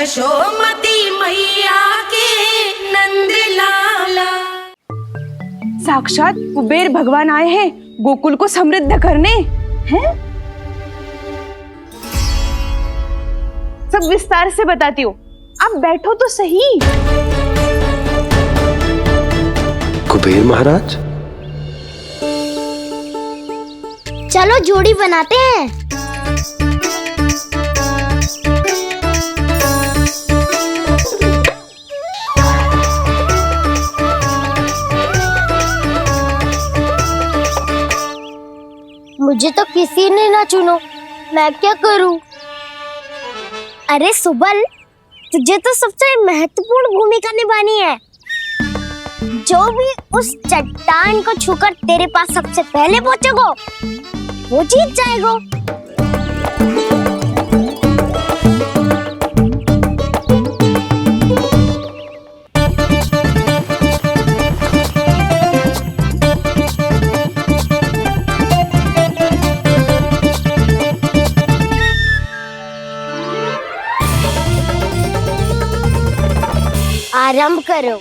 यशोमती मैया के नंद लाला। साक्षात कुबेर भगवान आए हैं गोकुल को समृद्ध करने हैं। सब विस्तार से बताती हूँ, आप बैठो तो सही। कुबेर महाराज, चलो जोड़ी बनाते हैं। मुझे तो किसी ने ना चुनो, मैं क्या करूं? अरे सुबल, तुझे तो सबसे महत्वपूर्ण भूमिका निभानी है। जो भी उस चट्टान को छूकर तेरे पास सबसे पहले पहुंचेगा वो जीत जाएगा। आरंभ करो।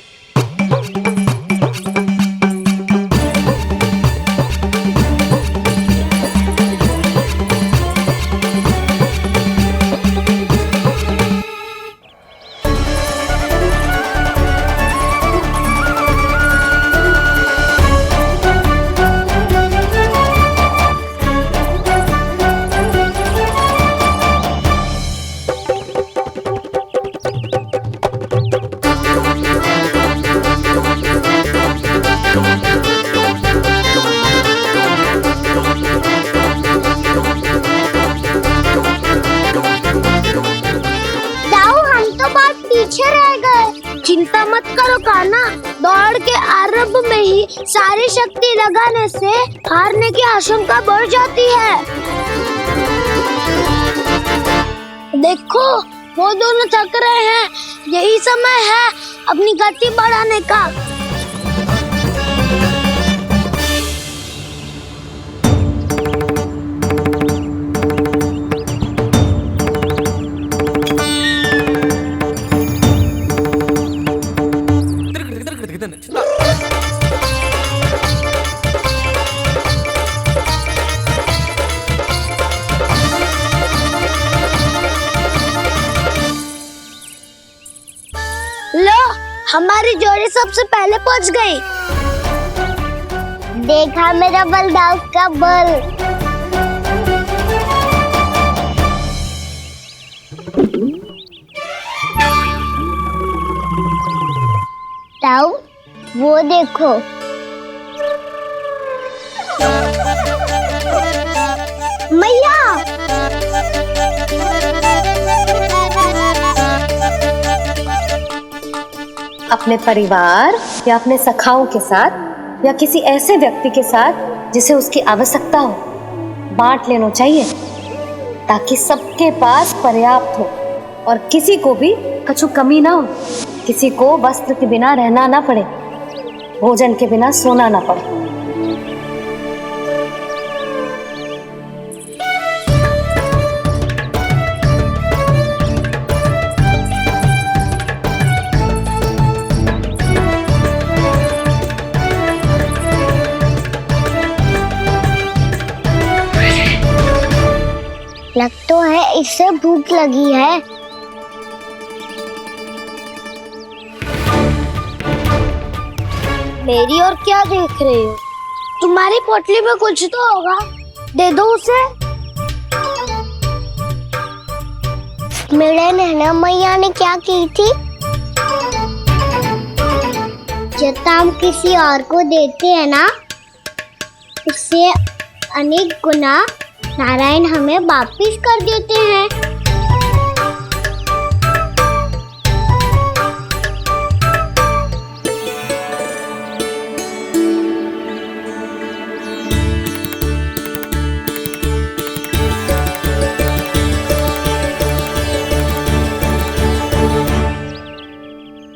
चिंता मत करो कान्हा, दौड़ के आरंभ में ही सारी शक्ति लगाने से हारने की आशंका बढ़ जाती है। देखो वो दोनों थक रहे हैं, यही समय है अपनी गति बढ़ाने का। लो, हमारी जोड़ी सबसे पहले पहुंच गई। देखा मेरा बलदाव का बल। ताऊ, वो देखो। मैया, अपने परिवार या अपने सखाओं के साथ या किसी ऐसे व्यक्ति के साथ जिसे उसकी आवश्यकता हो, बांट लेना चाहिए ताकि सबके पास पर्याप्त हो और किसी को भी कछु कमी ना हो, किसी को वस्त्र के बिना रहना ना पड़े, भोजन के बिना सोना ना पड़े। लग तो है इससे भूख लगी है। मेरी और क्या देख रहे हो? तुम्हारी पोटली में कुछ तो होगा, दे दो उसे। मेरे नैना मैया ने क्या की थी? जब हम किसी और को देते हैं ना, उससे अनेक गुना नारायण हमें वापिस कर देते हैं।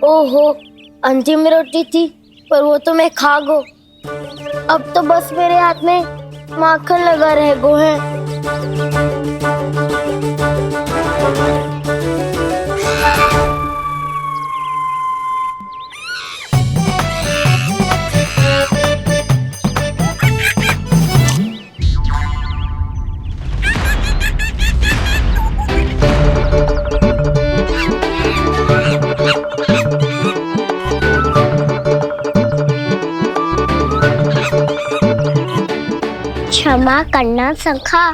ओहो, अंतिम रोटी थी पर वो तो मैं खा गो। अब तो बस मेरे हाथ में माखन लगा रह गो है। करना सखा।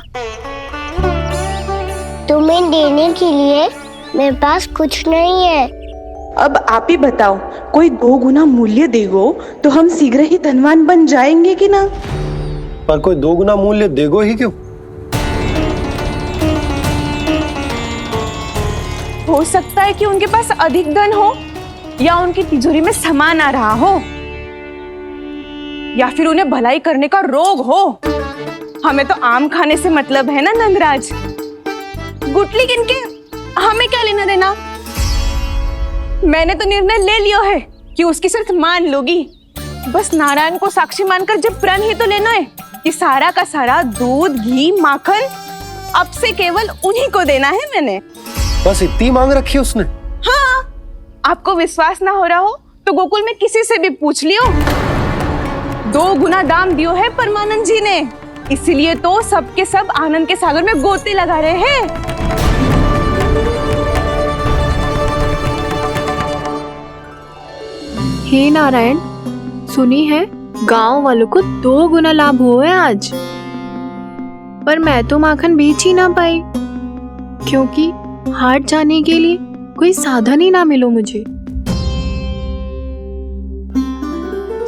तुम्हें देने के लिए मेरे पास कुछ नहीं है। अब आप ही बताओ, कोई 2 गुना मूल्य देगो तो हम शीघ्र ही धनवान बन जाएंगे कि ना? पर कोई 2 गुना मूल्य देगो ही क्यों? हो सकता है कि उनके पास अधिक धन हो, या उनकी तिजोरी में सामान आ रहा हो, या फिर उन्हें भलाई करने का रोग हो। हमें तो आम खाने से मतलब है ना नंदराज। गुटली किनके, हमें क्या लेना देना। मैंने तो निर्णय ले लिया है कि उसकी सिर्फ मान लोगी। बस नारायण को साक्षी मानकर जब प्रण ही तो लेना है कि सारा का सारा दूध, घी, माखन अब से केवल उन्हीं को देना है मैंने। बस इतनी मांग रखी है उसने? हाँ, आपको विश्वास ना हो रहा हो तो गोकुल में किसी से भी पूछ लियो। 2 गुना दाम दियो है परमानंद जी ने, इसीलिए तो सबके सब आनंद के सागर में गोते लगा रहे हैं। हे नारायण, सुनी है गांव वालों को 2 गुना लाभ हुआ है आज। पर मैं तो माखन बेच ही ना पाई, क्योंकि हाट जाने के लिए कोई साधन ही ना मिलो मुझे।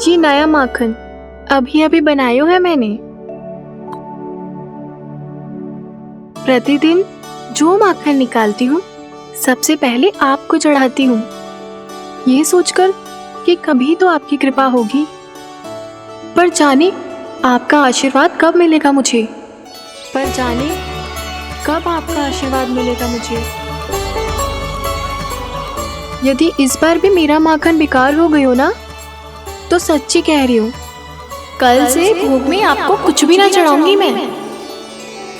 ये नया माखन अभी अभी बनायो है मैंने। प्रतिदिन जो माखन निकालती हूँ सबसे पहले आपको चढ़ाती हूँ, ये सोचकर कि कभी तो आपकी कृपा होगी। पर जाने आपका आशीर्वाद कब मिलेगा मुझे, पर जाने कब आपका आशीर्वाद मिलेगा मुझे। यदि इस बार भी मेरा माखन बेकार हो गयो ना, तो सच्ची कह रही हूँ, कल से भोग में आपको कुछ भी ना चढ़ाऊंगी मैं।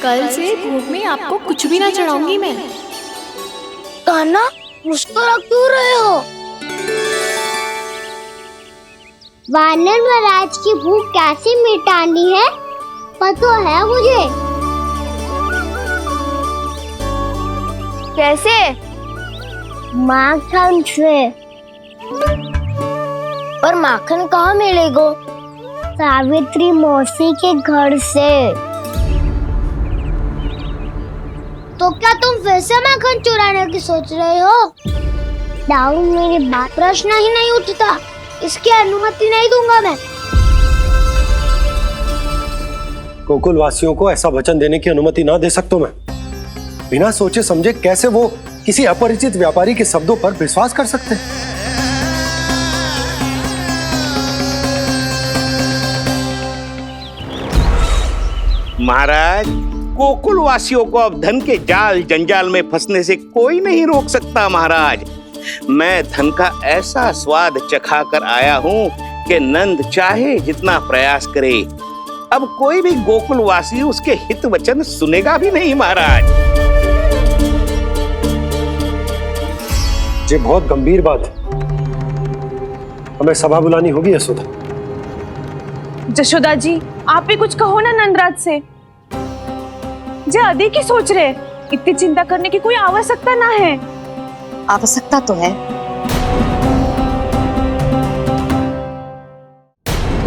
कल से भोग में आपको कुछ भी ना चढ़ाऊंगी मैं। कान्हा, मुस्कुरा क्यों रहे हो? वानर महाराज की भूख कैसे मिटानी है पता है मुझे। कैसे? माखन से। पर माखन कहाँ मिलेगा? सावित्री मौसी के घर से। तो क्या तुम फिर से माखन चुराने की सोच रहे हो? दाऊ, मेरी बात प्रश्न ही नहीं उठता, इसकी अनुमति नहीं दूंगा मैं। गोकुल वासियों को ऐसा वचन देने की अनुमति ना दे सकता मैं। बिना सोचे समझे कैसे वो किसी अपरिचित व्यापारी के शब्दों पर विश्वास कर सकते हैं? महाराज, गोकुल वासियों को अब धन के जाल जंजाल में फंसने से कोई नहीं रोक सकता। महाराज, मैं धन का ऐसा स्वाद चखा कर आया हूँ कि नंद चाहे जितना प्रयास करे, अब कोई भी गोकुल वासी उसके हित वचन सुनेगा भी नहीं। महाराज, ये बहुत गंभीर बात है, हमें सभा बुलानी होगी यशोदा। जशोदा जी, आप भी कुछ कहो ना नंदराज से। जे अधिक ही सोच रहे, इतनी चिंता करने की कोई आवश्यकता ना है। आवश्यकता तो है।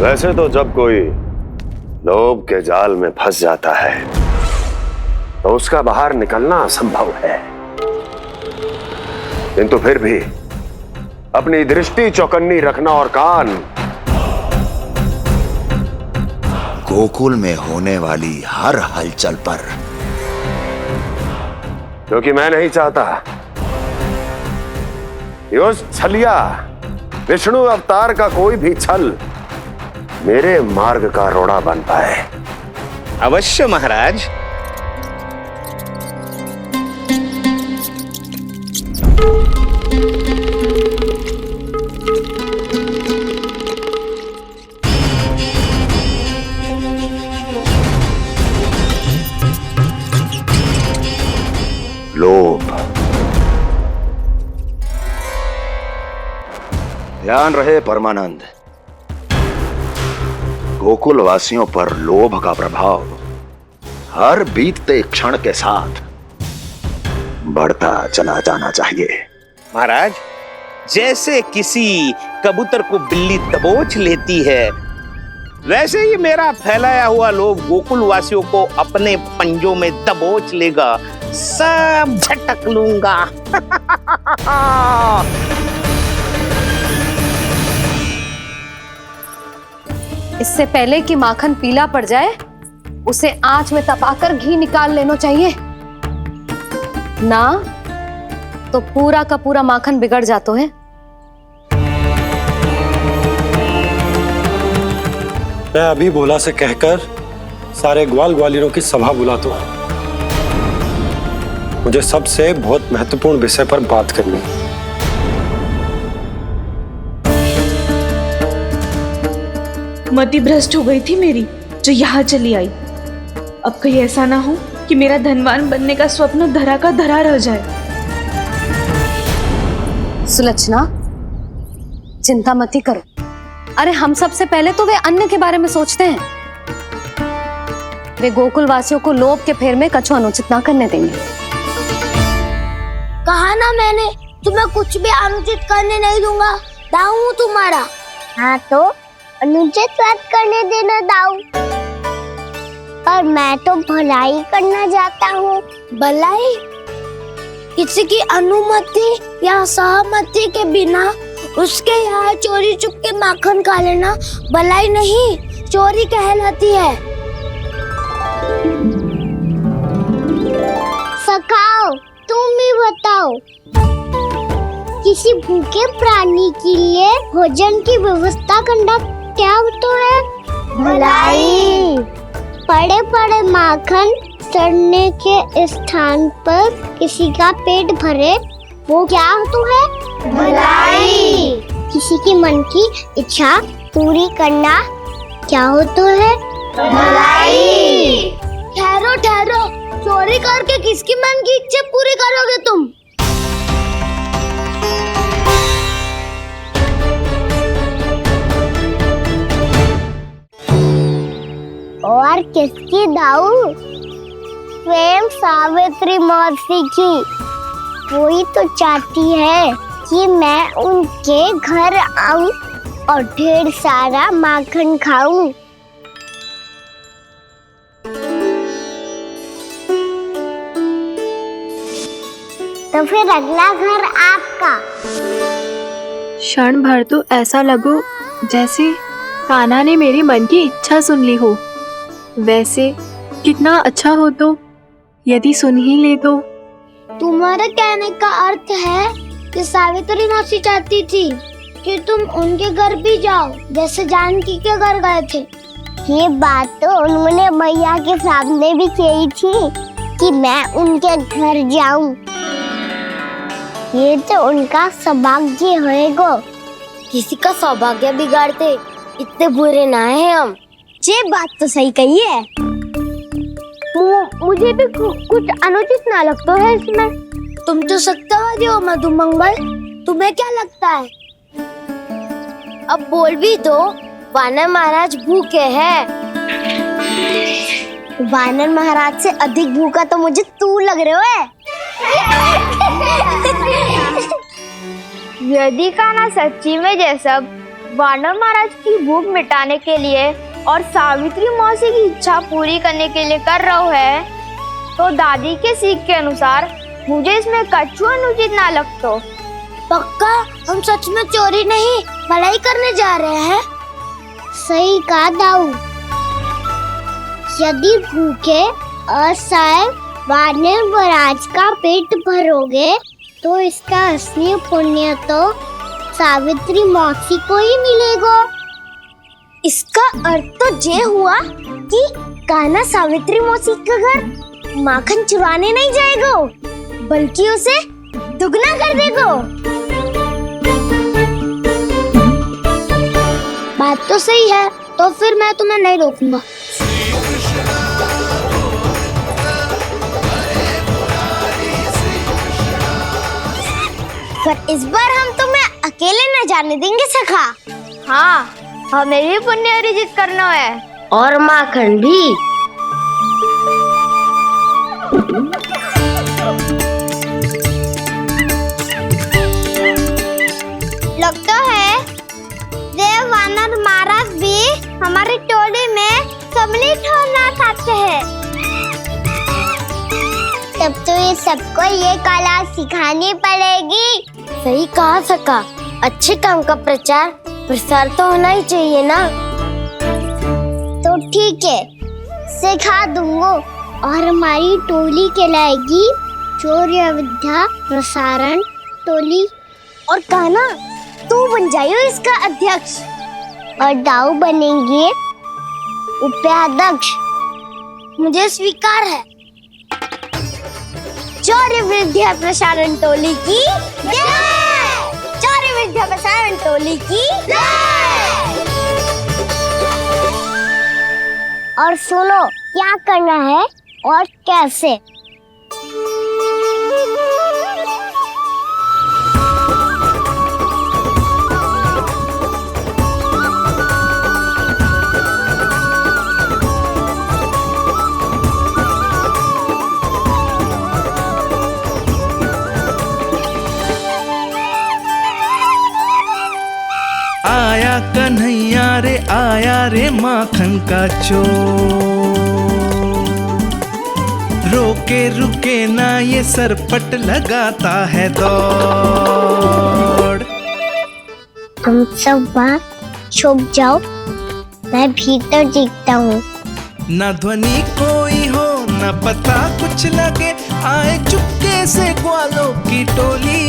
वैसे तो जब कोई लोभ के जाल में फंस जाता है तो उसका बाहर निकलना असंभव है, किंतु फिर भी अपनी दृष्टि चौकन्नी रखना और कान गोकुल में होने वाली हर हलचल पर, क्योंकि मैं नहीं चाहता कि उस छलिया विष्णु अवतार का कोई भी छल मेरे मार्ग का रोड़ा बन पाए। अवश्य महाराज। लोभ। ध्यान रहे परमानंद, गोकुल वासियों पर लोभ का प्रभाव हर बीतते क्षण के साथ बढ़ता चला जाना चाहिए। महाराज, जैसे किसी कबूतर को बिल्ली दबोच लेती है, वैसे ही मेरा फैलाया हुआ लोभ गोकुल वासियों को अपने पंजों में दबोच लेगा, सब झटक लूंगा। इससे पहले कि माखन पीला पड़ जाए, उसे आंच में तपाकर घी निकाल लेना चाहिए ना, तो पूरा का पूरा माखन बिगड़ जाता है। मैं अभी भोला से कहकर सारे ग्वाल ग्वालियरों की सभा बुलाता हूं। मुझे सबसे बहुत महत्वपूर्ण विषय पर बात करनी है। मति भ्रष्ट हो गई थी मेरी, जो यहाँ चली आई। अब कहीं ऐसा ना हो कि मेरा धनवान बनने का स्वप्न धरा का धरा रह जाए। सुलक्षणा, चिंता मत करो। अरे हम सबसे पहले तो वे अन्न के बारे में सोचते हैं। वे गोकुल वासियों को लोभ के फेर में कछु अनुचित ना करने देंगे। कहा ना मैंने, तुम्हें कुछ भी अनुचित करने नहीं दूंगा। दाऊ हूँ तुम्हारा। हाँ तो अनुचित बात करने देना दाऊ। पर मैं तो भलाई करना चाहता हूँ। भलाई? किसी की अनुमति या सहमति के बिना उसके यहाँ चोरी चुप के माखन खा लेना भलाई नहीं, चोरी कहलाती है। सखाओ, तुम ही बताओ, किसी भूखे प्राणी के लिए भोजन की व्यवस्था करना क्या होता है? भलाई। पड़े पड़े माखन सड़ने के स्थान पर किसी का पेट भरे, वो क्या होता है? भलाई। किसी के मन की इच्छा पूरी करना क्या होता है? भलाई। ठहरो ठहरो, चोरी करके किसकी मन की इच्छा पूरी करोगे तुम? और किसकी दाऊ? स्वयं सावित्री मौसी की। वही तो चाहती है कि मैं उनके घर आऊं और ढेर सारा माखन खाऊं। तो फिर अगला घर आपका। क्षण भर तो ऐसा लगो जैसे कान्हा ने मेरे मन की इच्छा सुन ली हो। वैसे कितना अच्छा हो तो यदि सुन ही ले तो। तुम्हारे कहने का अर्थ है कि सावित्री मौसी चाहती थी कि तुम उनके घर भी जाओ, जैसे जानकी के घर गए थे। ये बात तो उन्होंने मैया के सामने भी कही थी कि मैं उनके घर जाऊं। ये तो उनका सौभाग्य होएगा। किसी का सौभाग्य बिगाड़ते इतने बुरे ना है हम। ये बात तो सही कही है। मुझे भी कुछ अनुचित ना लगता है इसमें। तुम तो सत्यवादी हो मधुमंगल, तुम्हें क्या लगता है? अब बोल भी दो, वानर महाराज भूखे हैं। वानर महाराज से अधिक भूखा तो मुझे तू लग रहे है। यदि कान्हा सच्ची में जैसा वानर महाराज की भूख मिटाने के लिए और सावित्री मौसी की इच्छा पूरी करने के लिए कर रहा है, तो दादी के सीख के अनुसार मुझे इसमें कछु अनुचित ना लगता। पक्का हम सच में चोरी नहीं भलाई करने जा रहे हैं। सही कहा दाऊ। यदि भूखे असहाय वानर महाराज का पेट भरोगे तो इसका असली पुण्य तो सावित्री मौसी को ही मिलेगा। इसका अर्थ तो ये हुआ कि कान्हा सावित्री मौसी का घर माखन चुराने नहीं जाएगा, बल्कि उसे दुगना कर देगा। बात तो सही है, तो फिर मैं तुम्हें नहीं रोकूंगा। पर इस बार हम तुम्हें अकेले न जाने देंगे सखा। हाँ, हमें भी पुण्य अर्जित करना है और माखन भी। लगता है देव वानर महाराज भी हमारी टोली ऑमलेट होना खाते हैं। तब तो ये सबको ये कला सिखानी पड़ेगी। सही कहा सका, अच्छे काम का प्रचार प्रसार तो होना ही चाहिए ना। तो ठीक है, सिखा दूंगा और हमारी टोली कहलाएगी शौर्य विद्या प्रसारण टोली। और कान्हा तू बन जाइयो इसका अध्यक्ष और दाऊ बनेंगे उपाध्यक्ष। मुझे स्वीकार है। शौर्य विद्या प्रसारण टोली की जय! शौर्य विद्या प्रसारण टोली की जय! और सुनो क्या करना है और कैसे। आया कन्हैया रे आया रे माखन का चोर, रोके रुके ना ये सरपट लगाता है दौड़। तुम सब बाहर छुप जाओ, मैं भीतर देखता हूँ। ना ध्वनि कोई हो ना पता कुछ लगे, आए चुपके से ग्वालों की टोली।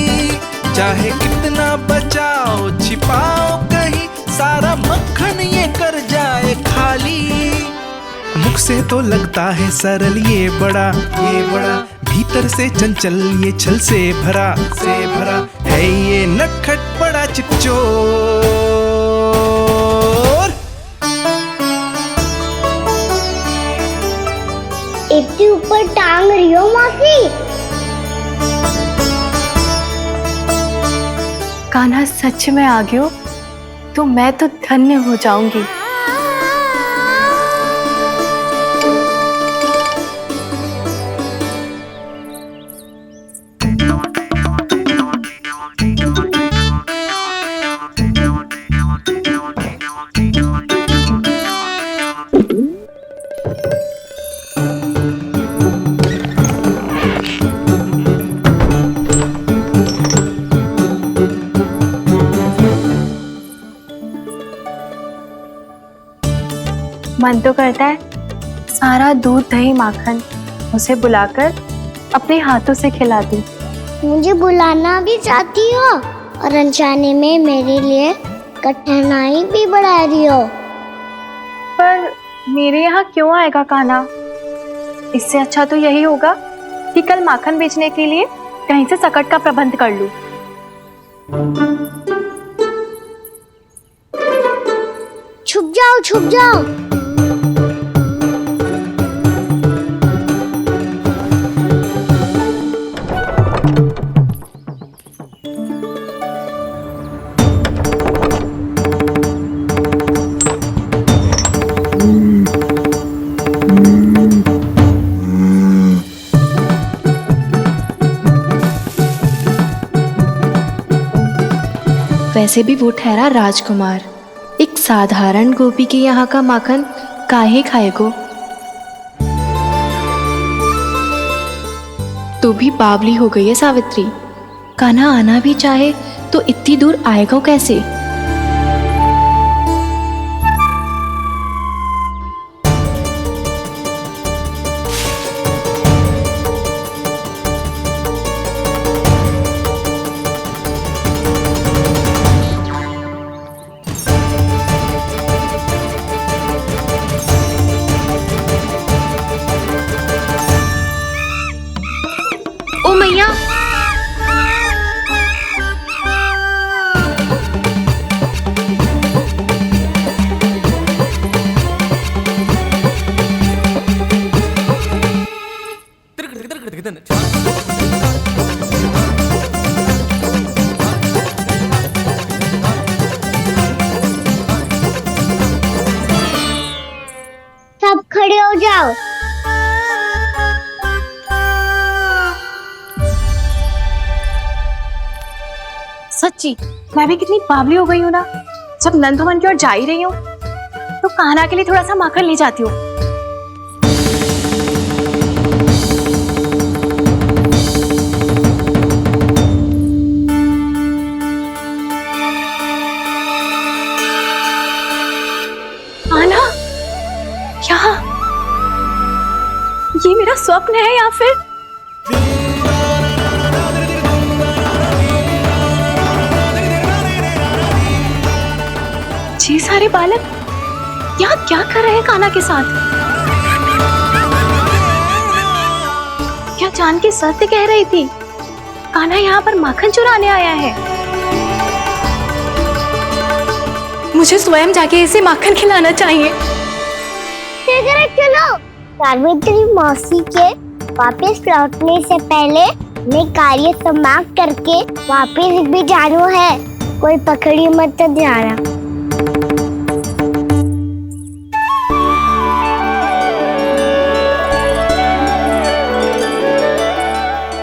चाहे कितना बचाओ छिपाओ कहीं, सारा मक्खन ये कर जाए खाली। मुख से तो लगता है सरल ये बड़ा भीतर से चंचल ये छल से भरा है ये नटखट बड़ा चिकचोर। इतनी ऊपर टांग रही हो मौसी। कान्हा सच में आ गयो तो मैं तो धन्य हो जाऊंगी। मन तो करता है सारा दूध दही माखन उसे बुलाकर अपने हाथों से खिला दूं। मुझे बुलाना भी चाहती हो और अनजाने में मेरे लिए कठिनाई भी बढ़ा रही हो। पर मेरे यहाँ क्यों आएगा कान्हा? इससे अच्छा तो यही होगा कि कल माखन बेचने के लिए कहीं से सकट का प्रबंध कर लूं। छुप जाओ छुप जाओ। वैसे भी वो ठहरा राजकुमार, एक साधारण गोपी के यहाँ का माखन काहे खाएगो। तू भी बावली हो गई है सावित्री। कान्हा आना भी चाहे तो इतनी दूर आएगा कैसे? ओ मैया, सब खड़े हो जाओ। सच्ची मैं भी कितनी बावली हो गई हूँ ना। जब नंदुवन की ओर जा ही रही हूँ तो कान्हा के लिए थोड़ा सा माखन ले जाती हूँ। हैं या फिर ये सारे बालक यहाँ क्या कर रहे हैं कान्हा के साथ? क्या जानकी सत्य कह रही थी? कान्हा यहाँ पर माखन चुराने आया है। मुझे स्वयं जाके इसे माखन खिलाना चाहिए। चलो, सावित्री मौसी के वापस लौटने से पहले मैं कार्य समाप्त करके वापस भी जाना है। कोई पकड़ी मत जाना।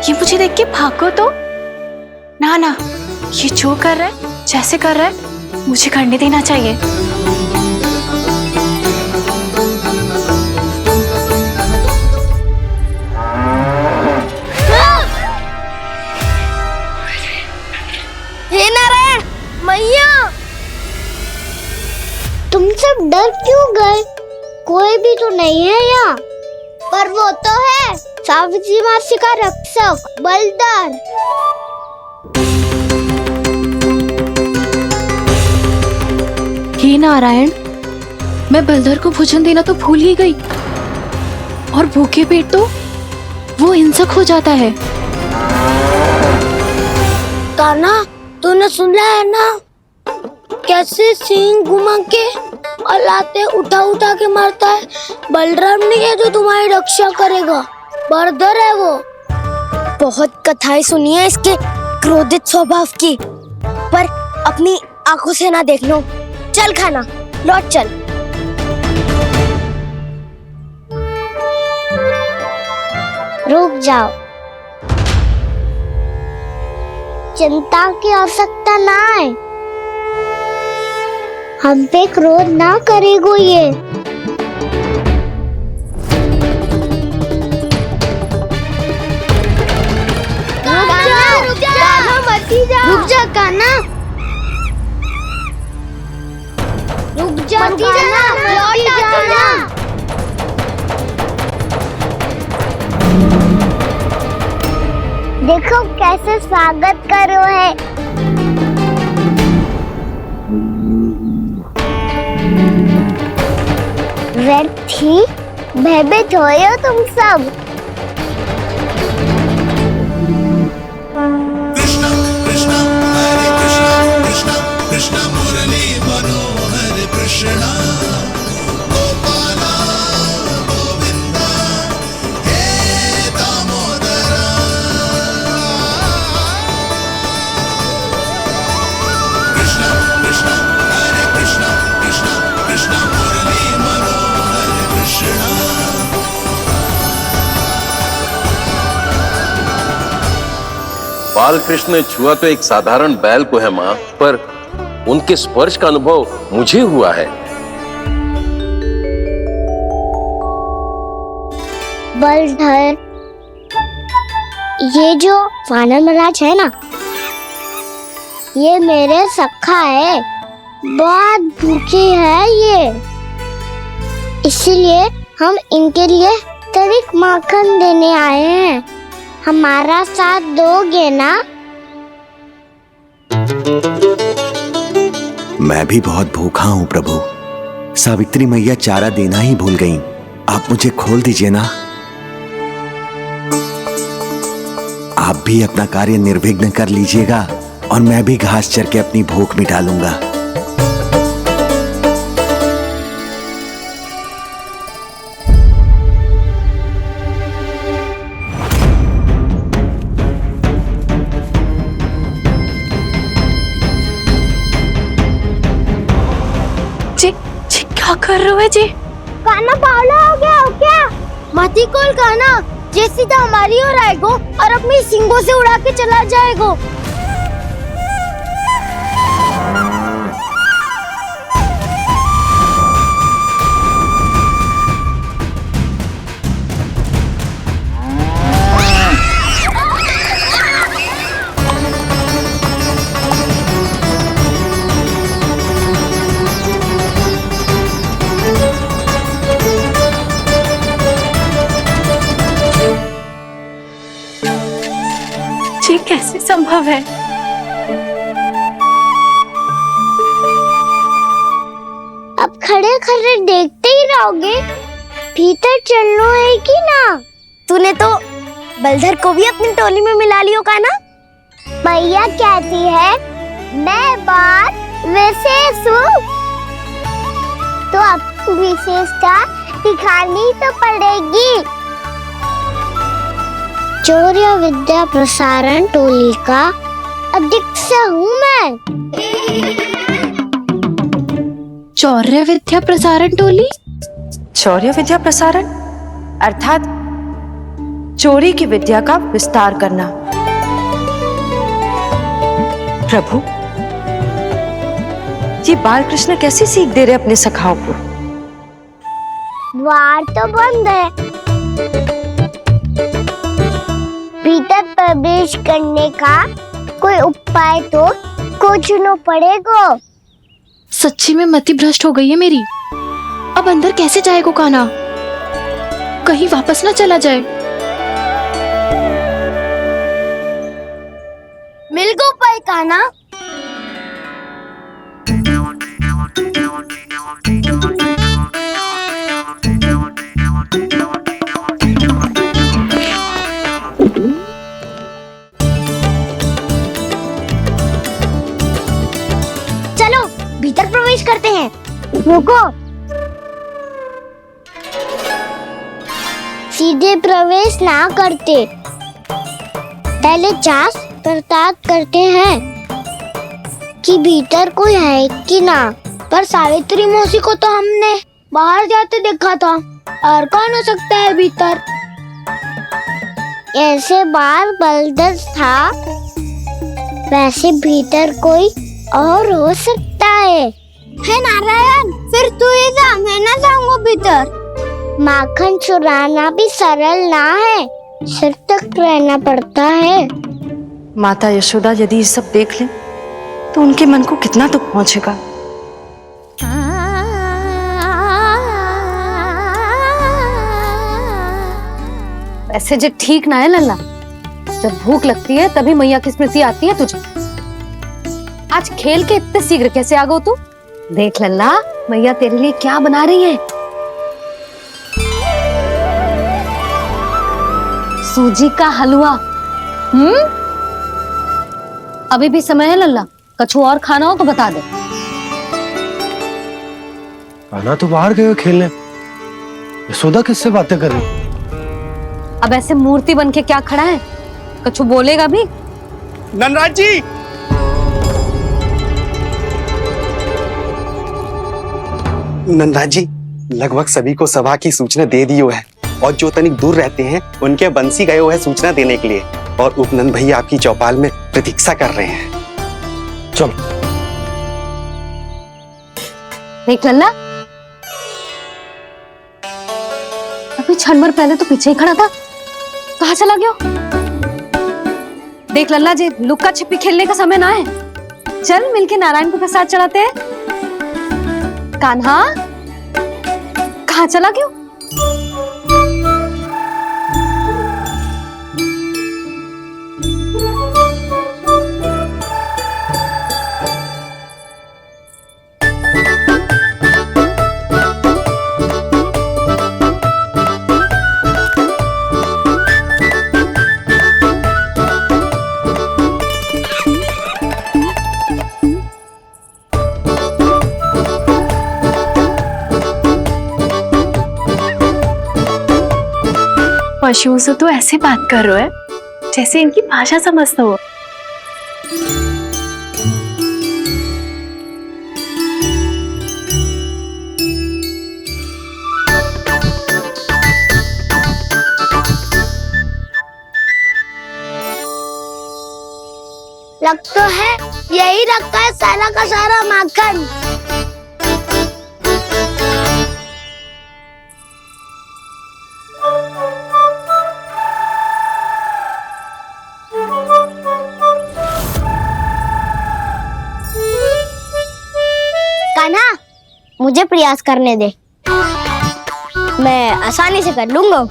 ये मुझे देख के भागो तो ना ना, ये जो कर रहा है, जैसे कर रहा है, मुझे करने देना चाहिए। हे नारायण मैया, तुम सब डर क्यों गए? कोई भी तो नहीं है यहाँ। पर वो तो है, सावित्री मासी का रक्षक बलदार। हे नारायण, मैं बलदर को भोजन देना तो भूल ही गई, और भूखे पेट तो वो हिंसक हो जाता है। कान्हा, तूने सुना है ना कैसे सींग घुमा के और लाते उठा उठा के मारता है? बलराम नहीं है जो तुम्हारी रक्षा करेगा, बलदर है वो। बहुत कथाएं सुनी है इसके क्रोधित स्वभाव की, पर अपनी आंखों से ना देख लो। चल खाना, लौट चल। रुक जाओ, चिंता की आवश्यकता ना है। हम पे क्रोध ना करेगो ये। रुक जा कान्हा, रुक जा कान्हा, लौट जाना। देखो कैसे स्वागत करो है। व्यर्थ ही भयभीत हो तुम सब। बाल कृष्ण ने छुआ तो एक साधारण बैल को है मां, पर उनके स्पर्श का अनुभव मुझे हुआ है। बलधर, ये जो वानर महाराज है ना, ये मेरे सखा है। बहुत भूखे है ये, इसीलिए हम इनके लिए तनिक माखन देने आए हैं। हमारा साथ दोगे ना? मैं भी बहुत भूखा हूँ प्रभु। सावित्री मैया चारा देना ही भूल गईं। आप मुझे खोल दीजिए ना। आप भी अपना कार्य निर्विघ्न कर लीजिएगा और मैं भी घास चर के अपनी भूख मिटा लूंगा। क्या कर रहे हो जी? कान्हा पावला हो गया हो क्या? मती कोल कान्हा, जे सीधा हमारी ओर आएगो और अपनी सींगों से उड़ा के चला जाएगो। संभव है? अब खड़े खड़े देखते ही रहोगे? भीतर चलना है कि ना? तूने तो बलधर को भी अपनी टोली में मिला लियो का ना? भैया कहती है मैं बात विशेष हूँ, तो अब विशेषता दिखानी तो पड़ेगी। चौर्य विद्या प्रसारण टोली का अध्यक्ष हूँ मैं। चौर्य विद्या प्रसारण टोली? चौर्य विद्या प्रसारण अर्थात चोरी की विद्या का विस्तार करना। प्रभु, ये बाल कृष्ण कैसी सीख दे रहे अपने सखाओं को? द्वार तो बंद है, भीतर प्रवेश करने का कोई उपाय तो खोजना पड़ेगा। सच्ची में मति भ्रष्ट हो गई है मेरी। अब अंदर कैसे जाएगा कान्हा? कहीं वापस ना चला जाए। मिल गो उपाय कान्हा। चलो भीतर प्रवेश करते हैं। रुको, सीधे प्रवेश ना करते, पहले जांच पड़ताल करते हैं कि भीतर कोई है कि ना। पर सावित्री मौसी को तो हमने बाहर जाते देखा था, और कौन हो सकता है भीतर? ऐसे बार बलदर था, वैसे भीतर कोई और हो सकता है नारायण? फिर तू ही जा, मैं ना जाऊंगा भीतर। माखन चुराना भी सरल ना है, सिर तक रहना पड़ता है। माता यशोदा यदि ये सब देख लें तो उनके मन को कितना दुख पहुंचेगा। ऐसे जो ठीक ना है लल्ला, जब भूख लगती है तभी मैया की स्मृति आती है तुझे। आज खेल के इतने शीघ्र कैसे आ गो तू? देख लल्ला, मैया तेरे लिए क्या बना रही है। सूजी का हलवा। अभी भी समय है लल्ला, कछु और खाना हो तो बता दे। कान्हा तो बाहर गए खेलने, यशोदा किससे बातें कर रही? अब ऐसे मूर्ति बन के क्या खड़ा है? कछु बोलेगा भी? नंदराज जी, नंदराज जी, लगभग सभी को सभा की सूचना दे दी है, और जो तनिक दूर रहते हैं उनके बंसी गए हुए हैं सूचना देने के लिए, और उपनंद भैया आपकी चौपाल में प्रतीक्षा कर रहे हैं। चलो। देख लल्ला, अभी क्षण भर पहले तो पीछे ही खड़ा था, कहाँ चला गया? देख लल्ला जी, लुक्का छिपी खेलने का समय ना है। चल मिलके नारायण को प्रसाद चढ़ाते हैं। कान्हा, कहाँ चला गया? पशुओं से तो ऐसे बात कर रहे हो जैसे इनकी भाषा समझता हो। लग तो है यही रखा है सारा का सारा माखन। कान्हा, मुझे प्रयास करने दे, मैं आसानी से कर लूंगा।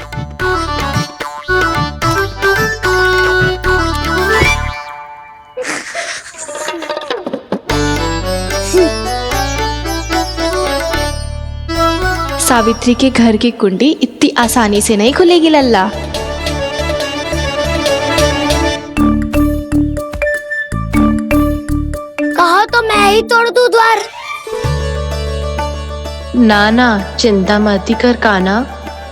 सावित्री के घर की कुंडी इतनी आसानी से नहीं खुलेगी लल्ला। कहो तो मैं ही तोड़ दूं द्वार। ना ना, चिंता मत ही कर काना,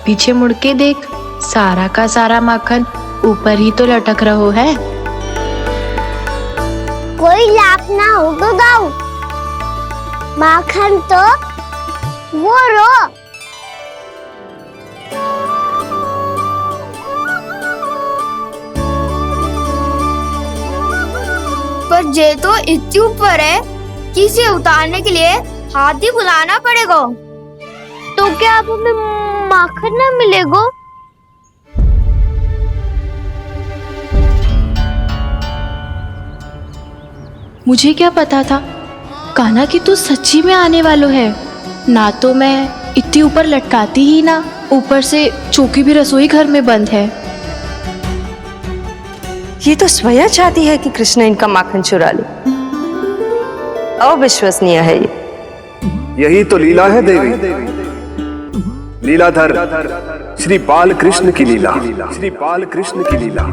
पीछे मुड़ के देख, सारा का सारा माखन ऊपर ही तो लटक रहो है। कोई लाभ ना हो तो दाऊ, माखन तो वो रो। पर जे तो इतनी ऊपर है कि इसे उतारने के लिए हाथी बुलाना पड़ेगा। तो क्या अब हमें माखन ना मिलेगा? मुझे क्या पता था कान्हा कि तू सच्ची में आने वालो है। ना तो मैं इतनी ऊपर लटकाती ही ना, ऊपर से चौकी भी रसोई घर में बंद है। ये तो स्वयं चाहती है कि कृष्ण इनका माखन चुरा ले। अविश्वसनीय है ये। यही तो लीला है देवी, लीलाधर श्री बाल कृष्ण की लीला, श्री बाल कृष्ण की लीला।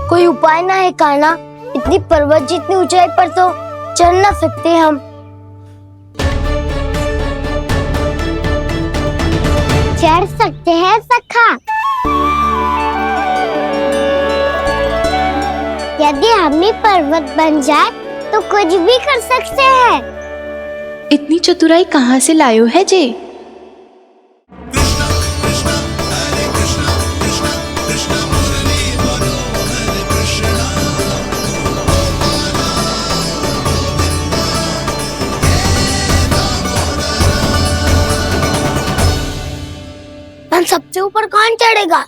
कोई उपाय ना है कान्हा? इतनी पर्वत जितनी ऊंचाई पर तो चढ़ ना सकते हम। चढ़ सकते हैं सखा, यदि हम ही पर्वत बन जाए तो कुछ भी कर सकते हैं। इतनी चतुराई कहाँ से लायो है जे? हम सबसे ऊपर कौन चढ़ेगा?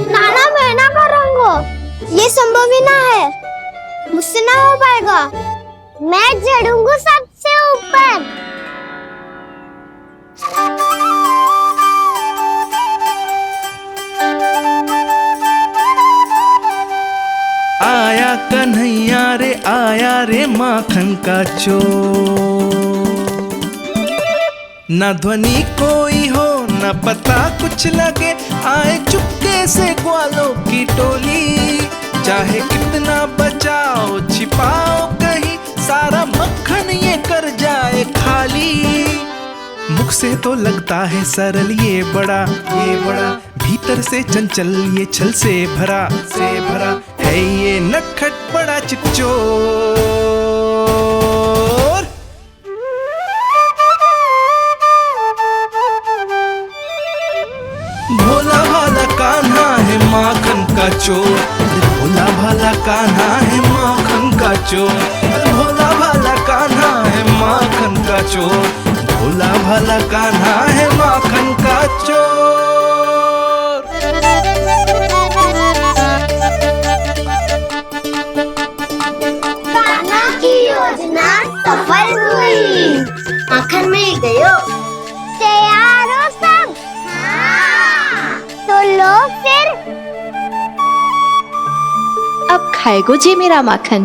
नाना मैं ना करूँगा, ये संभव ही ना है, मुझसे ना हो पाएगा। मैं चढ़ूंगा सबसे ऊपर। आया कन्हैया रे आया रे माखन का चोर, न ध्वनि कोई हो न पता कुछ लगे, आए चुपके से ग्वालों की टोली। चाहे कितना बचाओ छिपाओ कहीं, सारा मक्खन ये कर जाए खाली। मुख से तो लगता है सरल ये बड़ा, भीतर से चंचल ये छल से भरा है ये नटखट बड़ा चिच्चोर। भोला भाला कान्हा है माखन का चोर, भोला भाला कान्हा है माखन का चोर, भोला भाला कान्हा है माखन का चोर, भोला भाला कान्हा है माखन का चोर। कान्हा की योजना सफल हुई, माखन मिल गयो। तैयार हो सब? तो लो फिर। अब खाएगो जे मेरा माखन।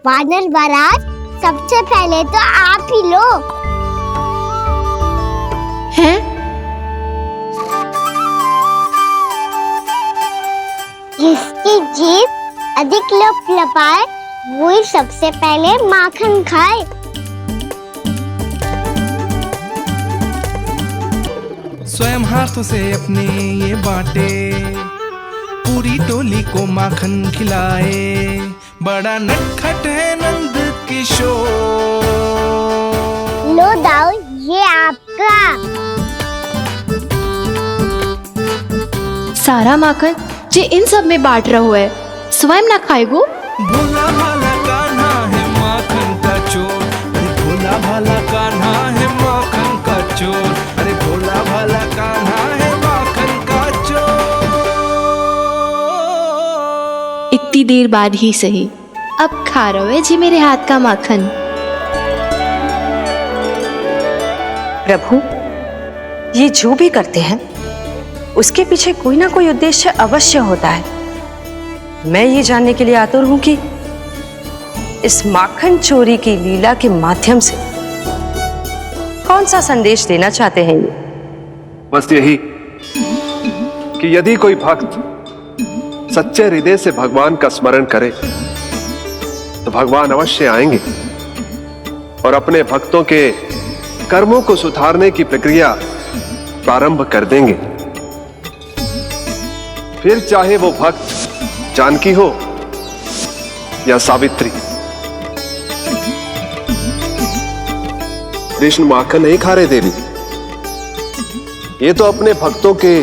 वानर महाराज, सबसे पहले तो आप ही लो। हैं? जिसकी जीभ अधिक लपलपाए वही सबसे पहले माखन खाए। स्वयं हाथों से अपने ये बांटे, पूरी टोली को माखन खिलाए, बड़ा नटखट है नंद किशोर। लो दाऊ, ये आपका। सारा माखन जे इन सब में बांट रहो है, स्वयं ना खाएगो। भोला भाला कान्हा है माखन का चोर, अरे भोला भाला कान्हा है माखन का चोर, अरे भोला भाला कान्हा है माखन का चोर। इतनी देर बाद ही सही, अब खा रहो है जी मेरे हाथ का माखन। प्रभु, ये जो भी करते हैं उसके पीछे कोई ना कोई उद्देश्य अवश्य होता है। मैं ये जानने के लिए आतुर हूं कि इस माखन चोरी की लीला के माध्यम से कौन सा संदेश देना चाहते हैं ये? बस यही कि यदि कोई भक्त सच्चे हृदय से भगवान का स्मरण करे तो भगवान अवश्य आएंगे और अपने भक्तों के कर्मों को सुधारने की प्रक्रिया प्रारंभ कर देंगे। फिर चाहे वो भक्त जानकी हो या सावित्री। कृष्ण माखन नहीं खा रहे देवी, ये तो अपने भक्तों के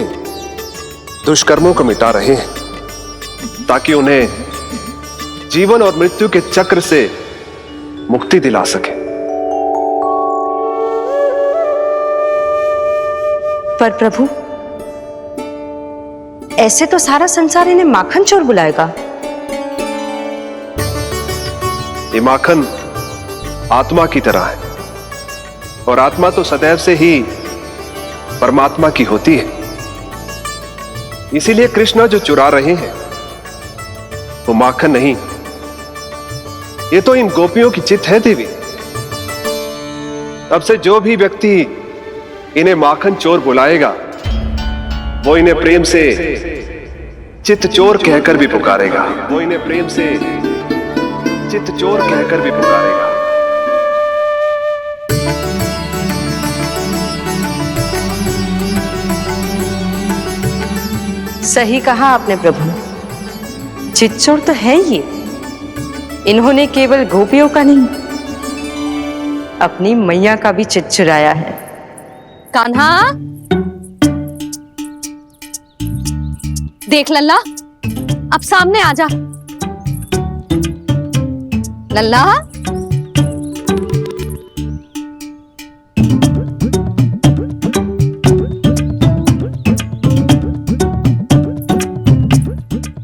दुष्कर्मों को मिटा रहे हैं ताकि उन्हें जीवन और मृत्यु के चक्र से मुक्ति दिला सके। पर प्रभु, ऐसे तो सारा संसार इन्हें माखन चोर बुलाएगा। ये माखन आत्मा की तरह है और आत्मा तो सदैव से ही परमात्मा की होती है। इसीलिए कृष्ण जो चुरा रहे हैं वो माखन नहीं, ये तो इन गोपियों की चित है देवी। अब से जो भी व्यक्ति इन्हें माखन चोर बुलाएगा वो इन्हें प्रेम से चित्त चोर कहकर भी पुकारेगा। वो इन्हें प्रेम से चित्त चोर कहकर भी पुकारेगा। सही कहा आपने प्रभु, चित्त चोर तो है ये। इन्होंने केवल गोपियों का नहीं, अपनी मैया का भी चित्त चुराया है। कान्हा, देख लल्ला, अब सामने आ जा। लल्ला,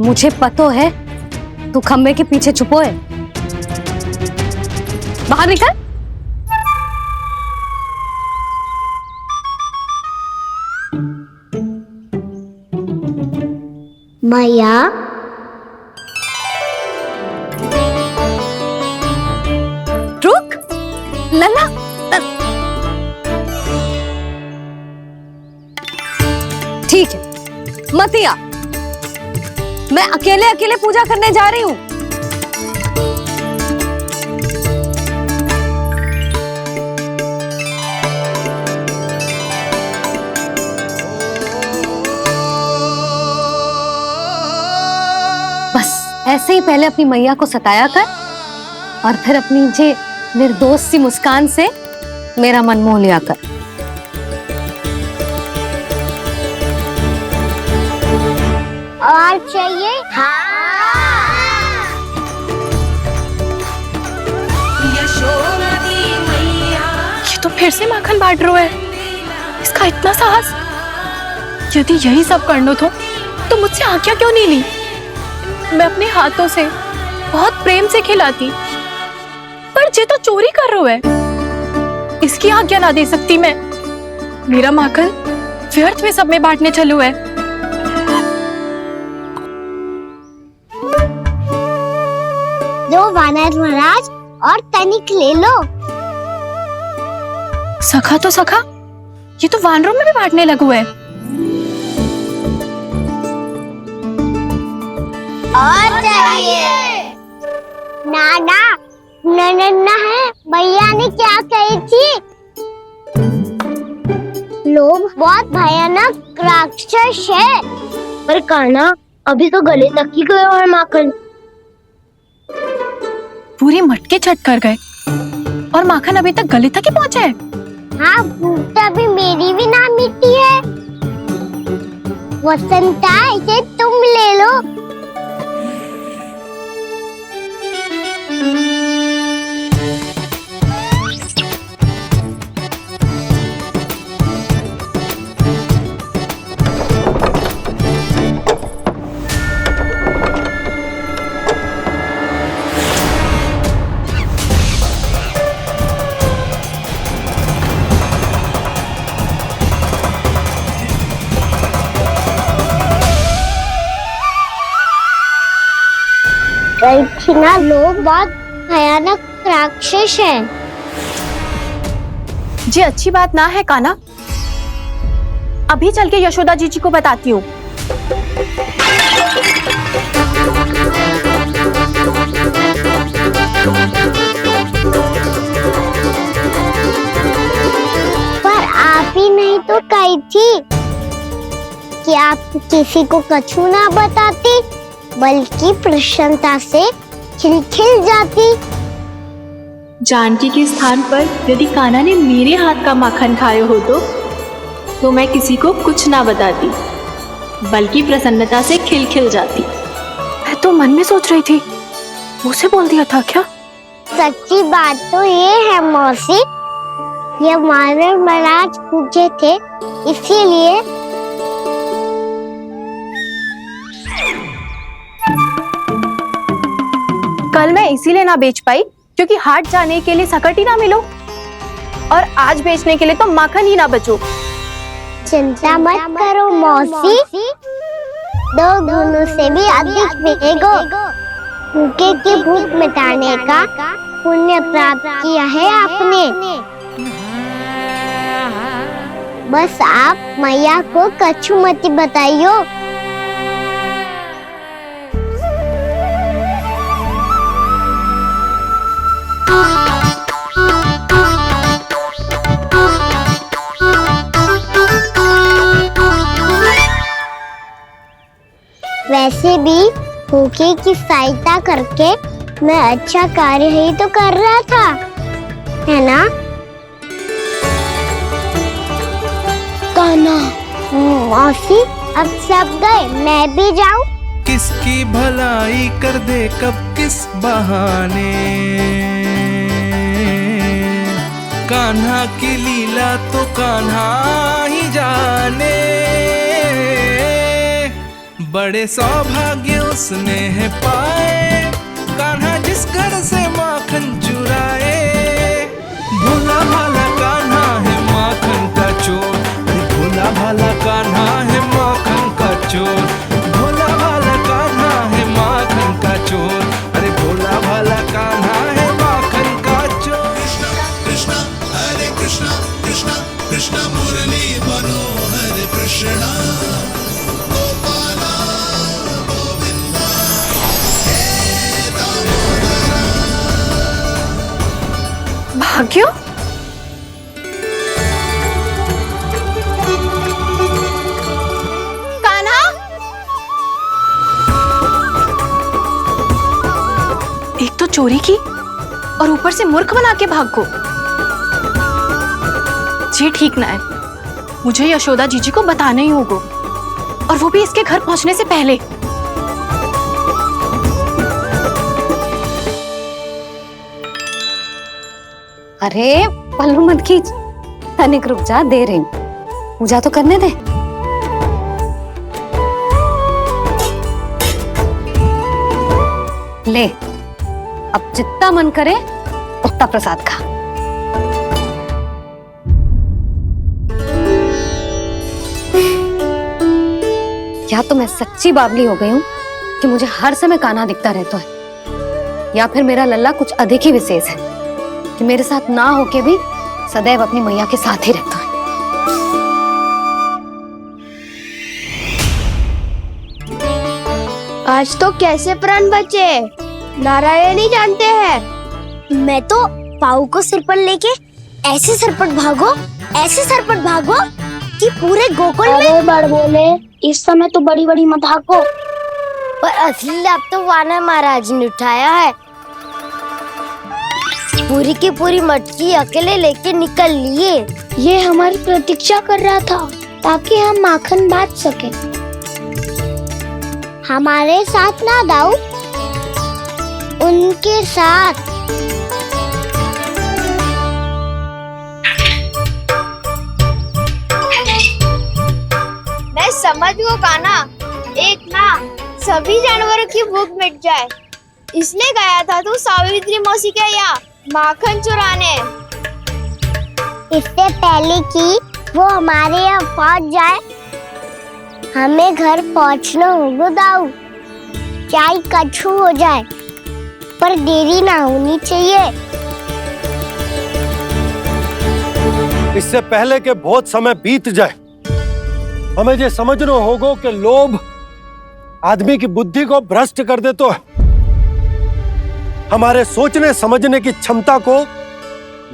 मुझे पतो है तू खम्बे के पीछे छुपो है। बाहर निकल। मैया, रुक लल्ला, ठीक है मत आ, मैं अकेले अकेले पूजा करने जा रही हूँ। बस ऐसे ही पहले अपनी मैया को सताया कर और फिर अपनी जे निर्दोष सी मुस्कान से मेरा मन मोह लिया कर। और चाहिए? ये तो फिर से माखन बांट रहा है। इसका इतना साहस। यदि यही सब करना तो मुझसे आज्ञा क्यों नहीं ली? मैं अपने हाथों से बहुत प्रेम से खिलाती, पर ये तो चोरी कर रहा है। इसकी आज्ञा ना दे सकती मैं। मेरा माखन व्यर्थ में सब में बांटने चलू है। दो वानर महाराज और तनिक ले लो। सखा तो सखा, ये तो वानरों में भी बांटने लगू है। और चाहिए? नाना, नन्ना है, भैया ने क्या कही थी? लोभ बहुत भयानक राक्षस है। पर कान्हा, अभी तो गले तक ही गया है माखन। पूरी मटके चट कर गए और माखन अभी तक गले तक ही पहुंचा है। हाँ, भूख तभी मेरी भी ना मिट्टी है। वसंता, इसे तुम ले लो। ना लोग बहुत भयानक राक्षस हैं। ये अच्छी बात ना है कान्हा। अभी चल के यशोदा जी को बताती हूँ। पर आप ही नहीं तो कही थी कि आप किसी को कछु ना बताती, बल्कि प्रसन्नता से खिलखिल जाती। जानकी के स्थान पर यदि कान्हा ने मेरे हाथ का माखन खाए हो तो मैं किसी को कुछ ना बताती, बल्कि प्रसन्नता से खिलखिल जाती। मैं तो मन में सोच रही थी, मुझसे बोल दिया था क्या? सच्ची बात तो ये है मौसी, ये वानर महाराज पूछे थे, इसीलिए कल मैं इसीलिए ना बेच पाई क्योंकि हाट जाने के लिए सकट ही ना मिलो, और आज बेचने के लिए तो माखन ही ना बचो। चिंता मत करो मौसी, 2 गुणों से भी अधिक मिलेगा। भूखे की भूख मिटाने का पुण्य प्राप्त किया है आपने। बस आप मैया को कछु मत बताइयो। वैसे भी भूखे की सहायता करके मैं अच्छा कार्य ही तो कर रहा था, है ना? कान्हा, मौसी अब सब गए, मैं भी जाऊं? किसकी भलाई कर दे कब किस बहाने, कान्हा की लीला तो कान्हा ही जाने। बड़े सौभाग्य उसने है पाए, कान्हा जिस घर से माखन चुराए। भोला भाला कान्हा है माखन का चोर, भोला भाला कान्हा है माखन का चोर, भोला भाला कान्हा है माखन का चोर, अरे भोला भाला कान्हा है माखन का चोर। कृष्णा हरे कृष्णा कृष्णा कृष्णा मुरली मनोहर कृष्णा भाग्यो, कान्हा, एक तो चोरी की और ऊपर से मूर्ख बना के भाग को। ये ठीक ना है, मुझे यशोदा जीजी को बताना ही होगा, और वो भी इसके घर पहुंचने से पहले। अरे पल्लू मत खींच, तनिक रुक जा, दे रही हूं, पूजा तो करने दे। ले, अब जितना मन करे उतना प्रसाद खा। या तो मैं सच्ची बावली हो गई हूं कि मुझे हर समय कान्हा दिखता रहता है, या फिर मेरा लल्ला कुछ अधिक ही विशेष है कि मेरे साथ ना होके भी सदैव अपनी मैया के साथ ही रहता है। आज तो कैसे प्राण बचे, नारायण ही जानते हैं। मैं तो पाऊ को सिर पर लेके ऐसे सरपट भागो, ऐसे सरपट भागो कि पूरे गोकुल में बड़ बोले, इस समय तो बड़ी बड़ी मत हाको। पर असली लाभ तो वानर महाराज ने उठाया है। पूरी की पूरी मटकी अकेले लेके निकल लिए। ये हमारी प्रतीक्षा कर रहा था ताकि हम माखन बांट सके। हमारे साथ ना दाऊ, उनके साथ। मैं समझ गो कान्हा, एक ना सभी जानवरों की भूख मिट जाए, इसलिए गया था तू सावित्री मौसी के यहाँ माखन चुराने। इससे पहले कि वो हमारे यहाँ पहुँच जाए, हमें घर पहुँचना होगा दाऊ, चाहे कछु हो जाए। पर देरी ना होनी चाहिए। इससे पहले कि बहुत समय बीत जाए, हमें ये समझना होगा कि लोभ आदमी की बुद्धि को भ्रष्ट कर दे, तो हमारे सोचने समझने की क्षमता को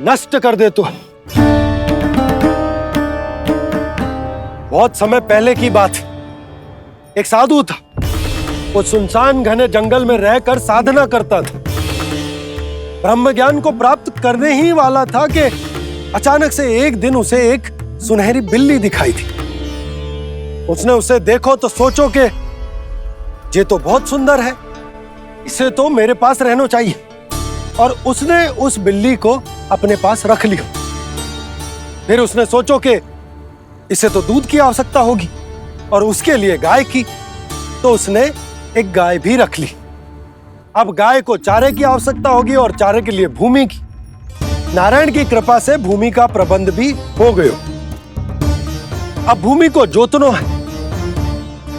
नष्ट कर दे। तो बहुत समय पहले की बात, एक साधु था। वो सुनसान घने जंगल में रहकर साधना करता था। ब्रह्म ज्ञान को प्राप्त करने ही वाला था कि अचानक से एक दिन उसे एक सुनहरी बिल्ली दिखाई थी। उसने उसे देखो तो सोचो कि ये तो बहुत सुंदर है, इसे तो मेरे पास रहना चाहिए, और उसने उस बिल्ली को अपने पास रख लिया। फिर उसने सोचो कि इसे तो दूध की आवश्यकता होगी और उसके लिए गाय की, तो उसने एक गाय भी रख ली। अब गाय को चारे की आवश्यकता होगी और चारे के लिए भूमि की। नारायण की कृपा से भूमि का प्रबंध भी हो गयो। अब भूमि को जोतनो है,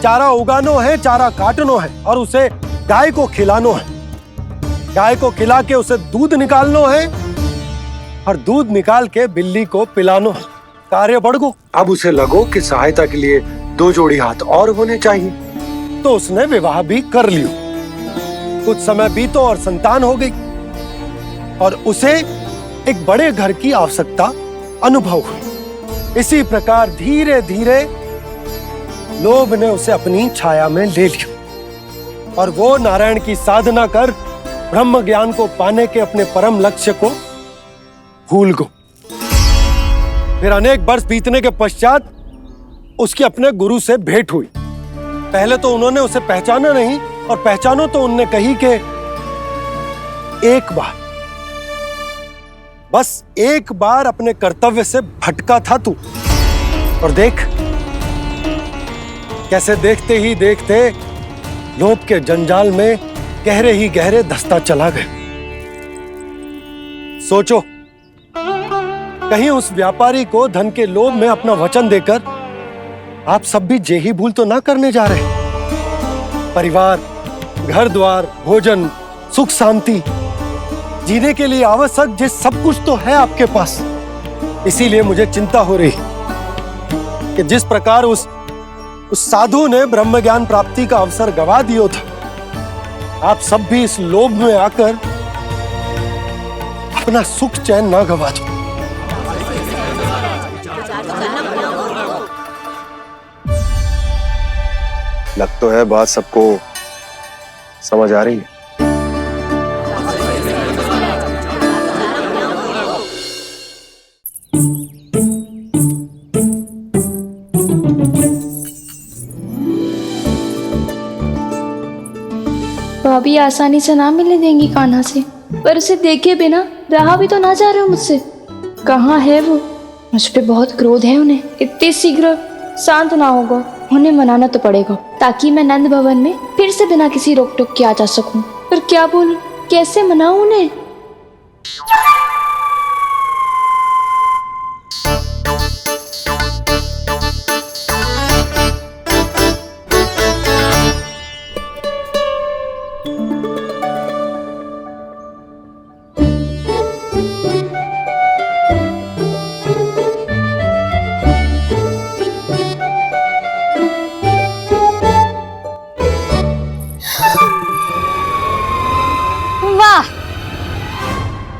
चारा उगानो है, चारा काटनो है और उसे गाय को खिलानो है। गाय को खिला के उसे दूध निकालनो है और दूध निकाल के बिल्ली को पिलानो है। कार्य बढ़ गो। अब उसे लगो कि सहायता के लिए 2 जोड़ी हाथ और होने चाहिए, तो उसने विवाह भी कर लियो। कुछ समय बीतो और संतान हो गई और उसे एक बड़े घर की आवश्यकता अनुभव हुई। इसी प्रकार धीरे धीरे लोभ ने उसे अपनी छाया में ले लिया और वो नारायण की साधना कर ब्रह्म ज्ञान को पाने के अपने परम लक्ष्य को भूल गो। फिर अनेक वर्ष बीतने के पश्चात उसकी अपने गुरु से भेंट हुई। पहले तो उन्होंने उसे पहचाना नहीं, और पहचानो तो उनने कही कि एक बार, बस एक बार अपने कर्तव्य से भटका था तू, और देख कैसे देखते ही देखते लोभ के जंजाल में गहरे ही गहरे धंसता चला गया। सोचो, कहीं उस व्यापारी को धन के लोभ में अपना वचन देकर आप सब भी जे ही भूल तो ना करने जा रहे। परिवार, घर द्वार, भोजन, सुख शांति, जीने के लिए आवश्यक जिस सब कुछ तो है आपके पास। इसीलिए मुझे चिंता हो रही कि जिस प्रकार उस साधु ने ब्रह्म ज्ञान प्राप्ति का अवसर गवा दिया था, आप सब भी इस लोभ में आकर अपना सुख चैन ना गवा दो। लग तो है बात सबको समझ आ रही है। भाभी आसानी से ना मिलने देंगी कान्हा से, पर उसे देखे बिना रहा भी तो ना जा रहे हो मुझसे। कहाँ है वो? मुझ पे बहुत क्रोध है उन्हें। इतने शीघ्र शांत ना होगा, उन्हें मनाना तो पड़ेगा ताकि मैं नंद भवन में फिर से बिना किसी रोक टोक के आ जा सकूं। पर क्या बोलूं, कैसे मनाऊं उन्हें?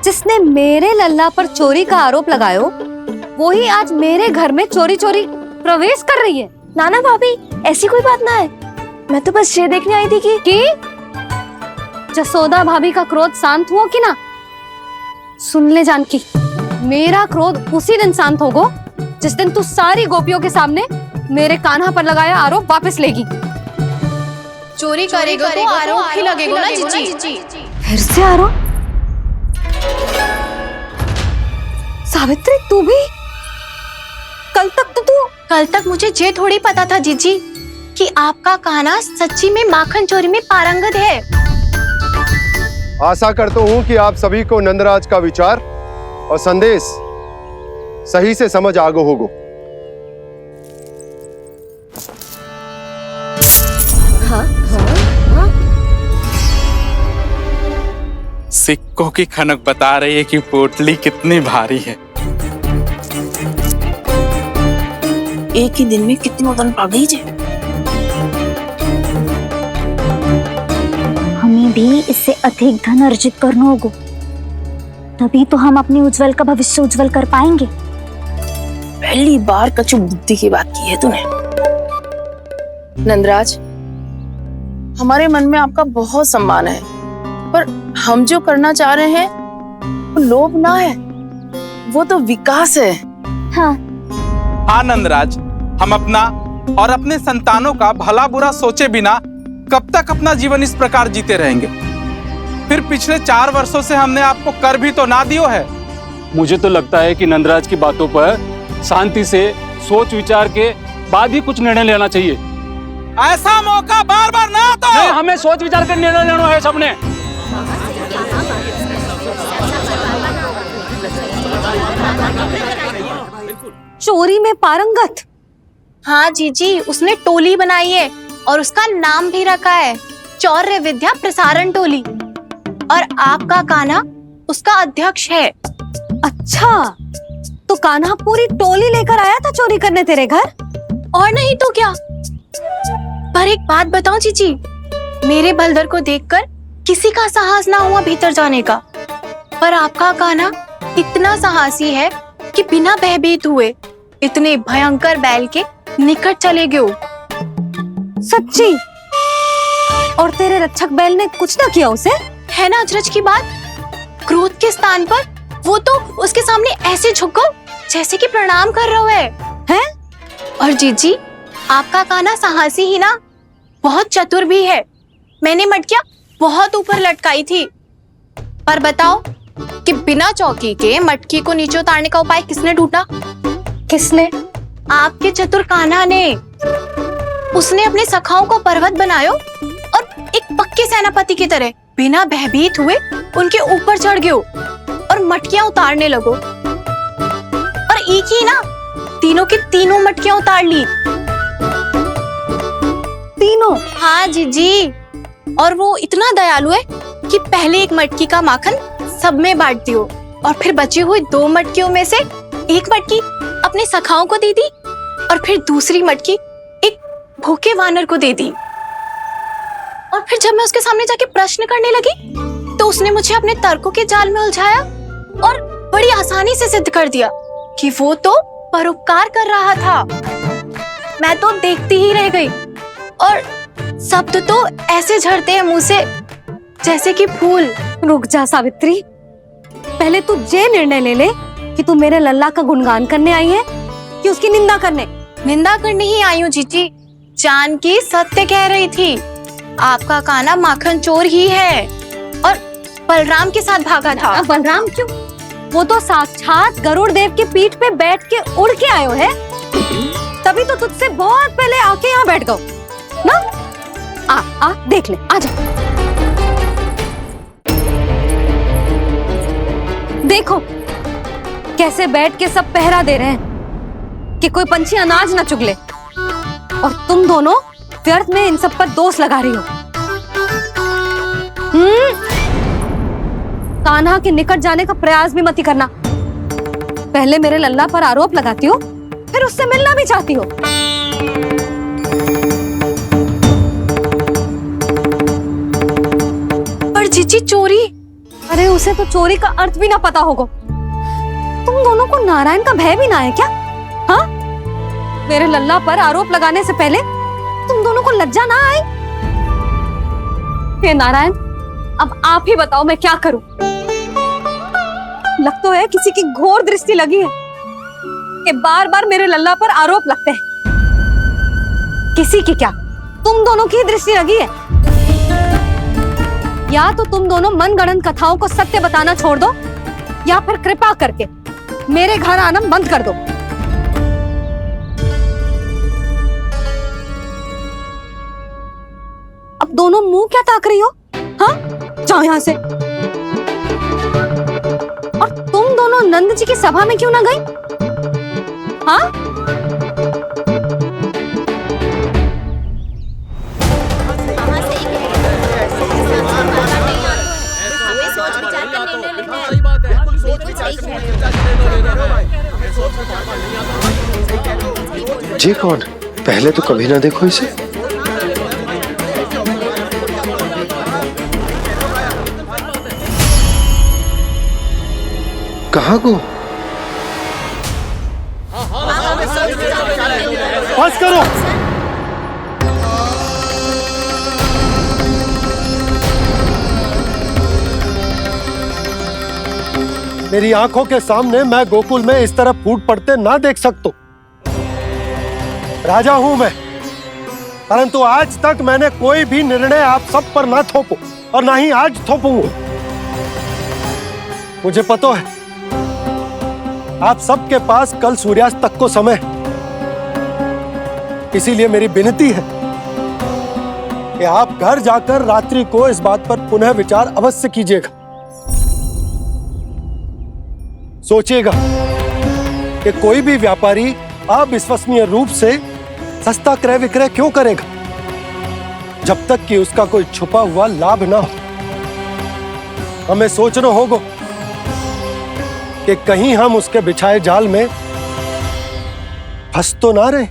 जिसने मेरे लल्ला पर चोरी का आरोप लगायो, वो ही आज मेरे घर में चोरी चोरी प्रवेश कर रही है। नाना भाभी, ऐसी कोई बात ना है, मैं तो बस ये देखने आई थी कि जसोदा भाभी का क्रोध शांत हुआ कि ना? सुन ले जानकी, मेरा क्रोध उसी दिन शांत होगा जिस दिन तू सारी गोपियों के सामने मेरे कान्हा पर लगाया आरोप वापस लेगी। चोरी करेगा तो आरोप ही लगेगा ना जीजी। फिर से आरोप? सावित्री, तू भी? कल तक मुझे ये थोड़ी पता था जीजी कि आपका कान्हा सच्ची में माखन चोरी में पारंगत है। आशा करता हूं कि आप सभी को नंदराज का विचार और संदेश सही से समझ आगो होगो। सिक्कों की खनक बता रही है कि पोटली कितनी भारी है। एक ही दिन में कितनी वजन पा गई जे। हमें भी इससे अधिक धन अर्जित करना होगा, तभी तो हम अपने उज्जवल का भविष्य उज्जवल कर पाएंगे। पहली बार कछु बुद्धि की बात की है तूने। नंदराज, हमारे मन में आपका बहुत सम्मान है, पर हम जो करना चाह रहे हैं वो लोभ ना है, वो तो विकास है। हाँ नंदराज, हम अपना और अपने संतानों का भला बुरा सोचे बिना कब तक अपना जीवन इस प्रकार जीते रहेंगे? फिर पिछले 4 वर्षों से हमने आपको कर भी तो ना दियो है। मुझे तो लगता है कि नंदराज की बातों पर शांति से सोच विचार के बाद ही कुछ निर्णय लेना चाहिए। ऐसा मौका बार बार ना आता। नहीं, हमें सोच विचार कर निर्णय लेना है सबने। चोरी में पारंगत। हाँ जीजी, उसने टोली बनाई है और उसका नाम भी रखा है चौर्य विद्या प्रसारण टोली, और आपका कान्हा उसका अध्यक्ष है। अच्छा, तो कान्हा पूरी टोली लेकर आया था चोरी करने तेरे घर? और नहीं तो क्या। पर एक बात बताओ जीजी, मेरे बलदर को देखकर किसी का साहस ना हुआ भीतर जाने का, पर आपका कान्हा इतना साहसी है कि बिना भयभीत हुए इतने भयंकर बैल के निकट चले गए। सच्ची? और तेरे रक्षक बैल ने कुछ ना किया उसे? है ना अचरज की बात। क्रोध के स्थान पर वो तो उसके सामने ऐसे झुको जैसे कि प्रणाम कर रहा है। और जीजी, आपका कान्हा साहसी ही ना, बहुत चतुर भी है। मैंने मटकियां बहुत ऊपर लटकाई थी, पर बताओ कि बिना चौकी के मटकी को नीचे उतारने का उपाय किसने ढूंढा? किसने? आपके चतुर कान्हा ने। उसने अपने सखाओं को पर्वत बनायो और एक पक्के सेनापति की तरह बिना भयभीत हुए उनके ऊपर चढ़ गयो और मटकियां उतारने लगो। और एक ही ना, तीनों की तीनों मटकियां उतार ली। तीनों? हाँ जीजी। और वो इतना दयालु है कि पहले एक मटकी का माखन सब में बांट दियो और फिर बची हुई 2 मटकियों में से एक मटकी अपने सखाओं को दे दी और फिर दूसरी मटकी एक भूखे वानर को दे दी। और फिर जब मैं उसके सामने जाके प्रश्न करने लगी तो उसने मुझे अपने तर्कों के जाल में उलझाया और बड़ी आसानी से सिद्ध कर दिया कि वो तो परोपकार कर रहा था। मैं तो देखती ही रह गई और शब्द तो ऐसे झड़ते हैं मुंह से जैसे कि फूल। रुक जा सावित्री, पहले तू ये निर्णय ले ले कि तू मेरे लल्ला का गुणगान करने आई है कि उसकी निंदा करने? निंदा करने ही आई हूँ जीजी। जानकी सत्य कह रही थी, आपका कान्हा माखन चोर ही है और बलराम के साथ भागा था। बलराम क्यों? वो तो साक्षात गरुड़ देव के पीठ पे बैठ के उड़ के आयो है, तभी तो तुझसे बहुत पहले आके यहाँ बैठ गओ ना। आ देख ले, आ जा। देखो कैसे बैठ के सब पहरा दे रहे हैं कि कोई पंछी अनाज ना चुगले, और तुम दोनों व्यर्थ में इन सब पर दोष लगा रही हो। कान्हा के निकट जाने का प्रयास भी मत ही करना। पहले मेरे लल्ला पर आरोप लगाती हो, फिर उससे मिलना भी चाहती हो। पर जीजी चोरी? अरे उसे तो चोरी का अर्थ भी ना पता होगा। तुम दोनों को नारायण का भय भी ना है क्या? हाँ, मेरे लल्ला पर आरोप लगाने से पहले तुम दोनों को लज्जा ना आई? हे नारायण, अब आप ही बताओ मैं क्या करूं। लग तो है किसी की घोर दृष्टि लगी है कि बार बार मेरे लल्ला पर आरोप लगते हैं। किसी की क्या, तुम दोनों की दृष्टि लगी है। या तो तुम दोनों मनगढ़ंत कथाओं को सत्य बताना छोड़ दो, या फिर कृपा करके मेरे घर आना बंद कर दो। अब दोनों मुंह क्या ताक रही हो? हाँ, जाओ यहां से। और तुम दोनों नंद जी की सभा में क्यों ना गई? हाँ, जी कौन? पहले तो कभी ना देखो इसे। कहाँ को? बस करो। मेरी आंखों के सामने मैं गोकुल में इस तरह फूट पड़ते ना देख सकता। राजा हूं मैं, परंतु आज तक मैंने कोई भी निर्णय आप सब पर ना थोपो और ना ही आज थोपूंगा। मुझे पता है आप सबके पास कल सूर्यास्त तक को समय, इसीलिए मेरी विनती है कि आप घर जाकर रात्रि को इस बात पर पुनः विचार अवश्य कीजिएगा। सोचिएगा कि कोई भी व्यापारी अविश्वसनीय रूप से सस्ता क्रय विक्रय क्यों करेगा जब तक कि उसका कोई छुपा हुआ लाभ ना हो। हमें सोचना होगा कि कहीं हम उसके बिछाए जाल में फंस तो ना रहे।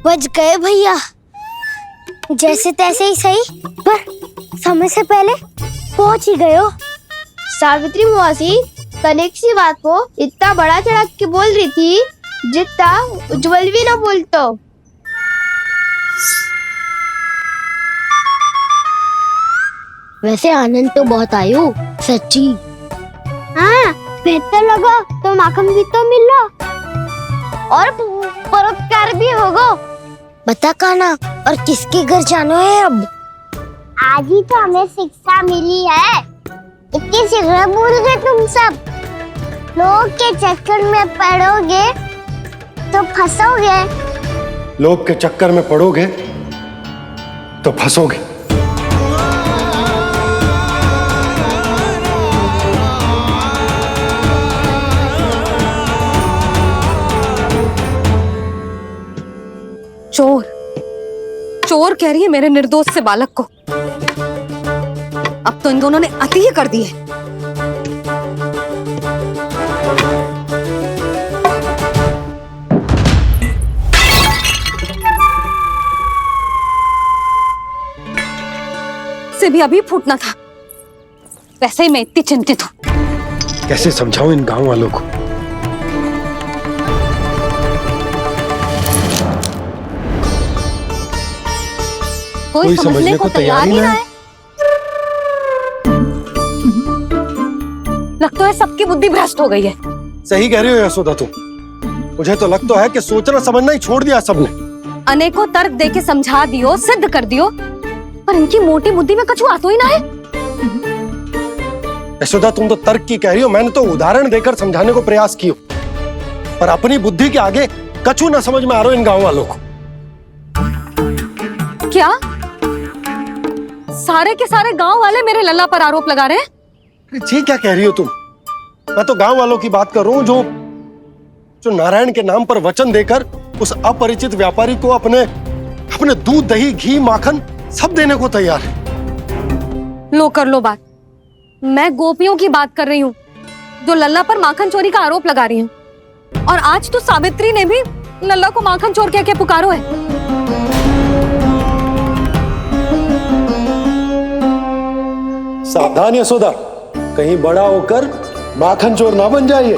बच गए भैया, जैसे तैसे ही सही, पर समय से पहले पहुंच ही गए हो। सावित्री मौसी कनेक सी बात को इतना बड़ा चढ़ा के बोल रही थी जितना उज्जवल भी ना बोलतो। वैसे आनंद तो बहुत आयो, सच्ची। हाँ, बेहतर लगा तो माखन भी तो मिला और परोपकार भी होगा। बता काना, और किसके घर जाना है अब? आज ही तो हमें शिक्षा मिली है, इतनी शीघ्र भूल गए तुम सब। लोग के चक्कर में पड़ोगे तो फंसोगे। लोग के चक्कर में पड़ोगे तो फंसोगे। चोर चोर कह रही है मेरे निर्दोष से बालक को। अब तो इन दोनों ने अति ही कर दी है। से भी अभी फूटना था। वैसे ही मैं इतनी चिंतित हूं। कैसे समझाऊं इन गांव वालों को? कोई समझने को तैयार ही ना है। लगता है सबकी बुद्धि भ्रष्ट हो गई है। सही कह रही हो यशोदा तुम। मुझे तो लगता है कि सोचना समझना ही छोड़ दिया सबने। अनेकों तर्क देके समझा दियो, सिद्ध कर दियो, पर इनकी मोटी बुद्धि में कछु आतो ही ना है। यशोदा तुम तो तर्क की कह रही हो, मैंने तो उदाहरण देकर समझाने को प्रयास किया, पर अपनी बुद्धि के आगे कछु ना समझ में आ रहा इन गांव वालों को। क्या सारे के सारे गांव वाले मेरे लल्ला पर आरोप लगा रहे हैं? जी क्या कह रही हो तुम? मैं तो गांव वालों की बात कर रहा हूँ जो नारायण के नाम पर वचन देकर उस अपरिचित व्यापारी को अपने दूध दही घी माखन सब देने को तैयार है। लो कर लो बात। मैं गोपियों की बात कर रही हूँ जो लल्ला पर माखन चोरी का आरोप लगा रही हूँ। और आज तो सावित्री ने भी लल्ला को माखन चोर कह के पुकारो है। सावधान यशोदा, कहीं बड़ा होकर माखन चोर ना बन जाइए।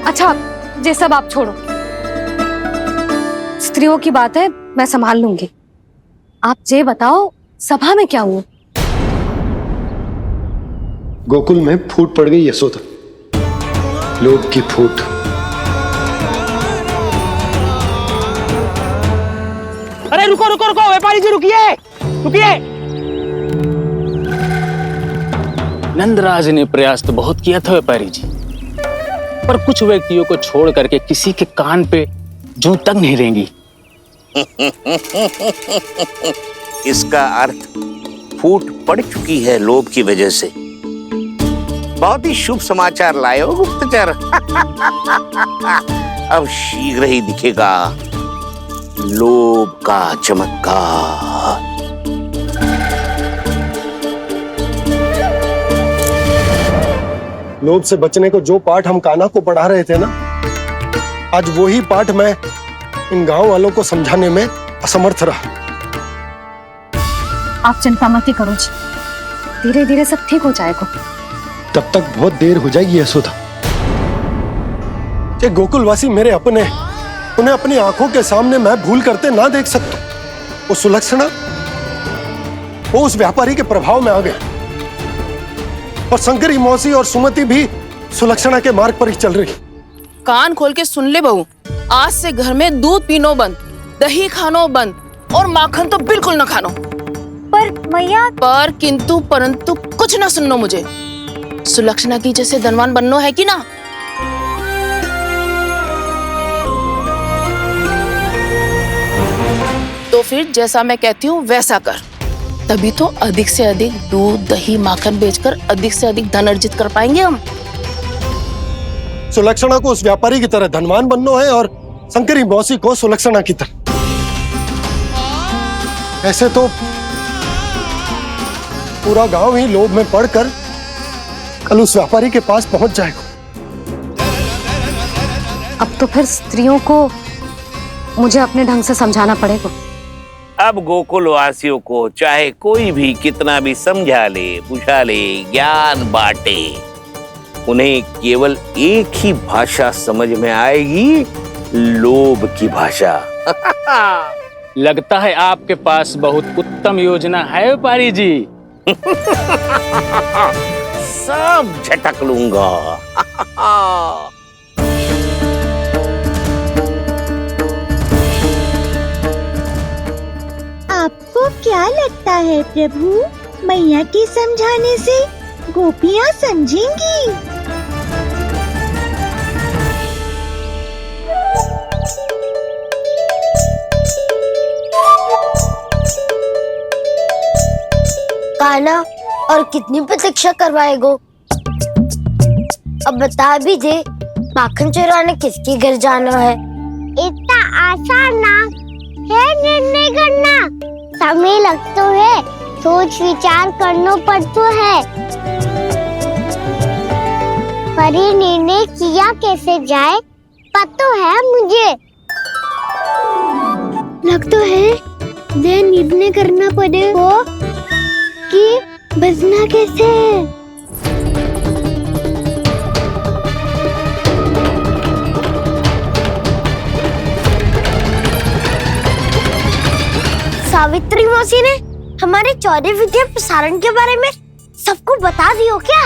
अच्छा, ये सब आप छोड़ो। स्त्रियों की बात है, मैं संभाल लूंगी। आप ये बताओ सभा में क्या हुआ? गोकुल में फूट पड़ गई यशोदा, लोभ की फूट। अरे रुको रुको रुको, व्यापारी जी रुकिए रुकिए। नंदराज ने प्रयास तो बहुत किया था व्यापारी जी, पर कुछ व्यक्तियों को छोड़ करके किसी के कान पे जूं तक नहीं रेंगी। इसका अर्थ फूट पड़ चुकी है लोभ की वजह से। बहुत ही शुभ समाचार लाए हो गुप्तचर। अब शीघ्र ही दिखेगा लोभ का चमत्कार। लोभ से बचने को जो पाठ हम कान्हा को पढ़ा रहे थे ना, आज वही पाठ मैं इन गांव वालों को समझाने में असमर्थ रहा। आप चिंता मत ही करो जी, धीरे धीरे सब ठीक हो जाएगा। तब तक बहुत देर हो जाएगी यशोदा। ये गोकुलवासी मेरे अपने, उन्हें अपनी आंखों के सामने मैं भूल करते ना देख सकता। वो सुलक्षणा, वो उस व्यापारी के प्रभाव में आ गए, और शंकरी मौसी और सुमति भी सुलक्षणा के मार्ग पर ही चल रही। कान खोल के सुन ले बहू, आज से घर में दूध पीनो बंद, दही खानो बंद, और माखन तो बिल्कुल न खानो। पर मैया, पर किंतु परंतु कुछ ना सुननो मुझे। सुलक्षणा की जैसे धनवान बननो है कि ना? तो फिर जैसा मैं कहती हूँ वैसा कर, तभी तो अधिक से अधिक दूध दही माखन बेचकर अधिक से अधिक धन अर्जित कर पाएंगे हम। सुलक्षणा को उस व्यापारी की तरह धनवान बनना है और शंकरी मौसी को सुलक्षणा की तरह। ऐसे तो पूरा गांव ही लोभ में पड़कर कल उस व्यापारी के पास पहुंच जाएगा। अब तो फिर स्त्रियों को मुझे अपने ढंग से समझाना पड़ेगा। अब गोकुल वासियों को चाहे कोई भी कितना भी समझा ले, बुझा ले, ज्ञान बांटे, उन्हें केवल एक ही भाषा समझ में आएगी, लोभ की भाषा। लगता है आपके पास बहुत उत्तम योजना है व्यापारी जी। सब झटक लूंगा। आपको क्या लगता है प्रभु, मैया के समझाने से गोपियाँ समझेंगी? कान्हा, और कितनी प्रतीक्षा करवाएगो? अब बता भी दे, माखन चुराने किसके घर जाना है? इतना आसान ना है निर्णय करना, समय लगता है, सोच विचार करना पड़ता है। पर ये निर्णय किया कैसे जाए पता है मुझे। लगता है ये निर्णय करना पड़ेगा कि बचना कैसे। सावित्री मौसी ने हमारे चौरे विद्या प्रसारण के बारे में सबको बता दियो क्या?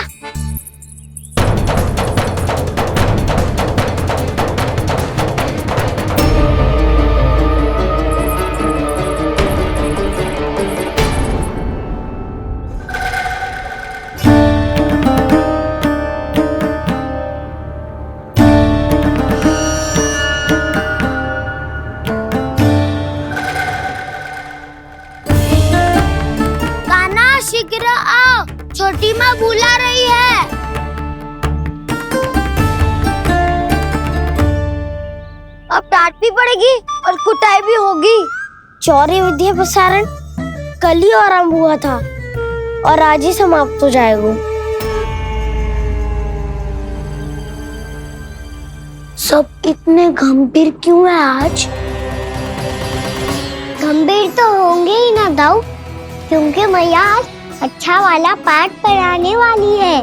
शीघ्र आओ, छोटी माँ बुला रही है। अब डांट भी पड़ेगी और कुटाई भी होगी। चौरी विद्या प्रसारण कल ही आरंभ हुआ था और आज ही समाप्त हो जाएगा। सब इतने गंभीर क्यों है आज? गंभीर तो होंगे ही ना दाऊ, क्योंकि मैया आज अच्छा वाला पाठ पढ़ाने वाली है।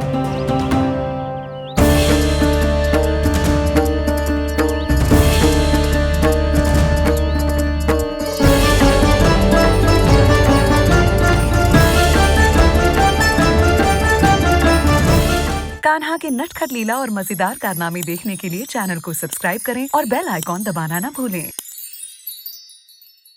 कान्हा के नटखट लीला और मजेदार कारनामे देखने के लिए चैनल को सब्सक्राइब करें और बेल आइकॉन दबाना ना भूलें।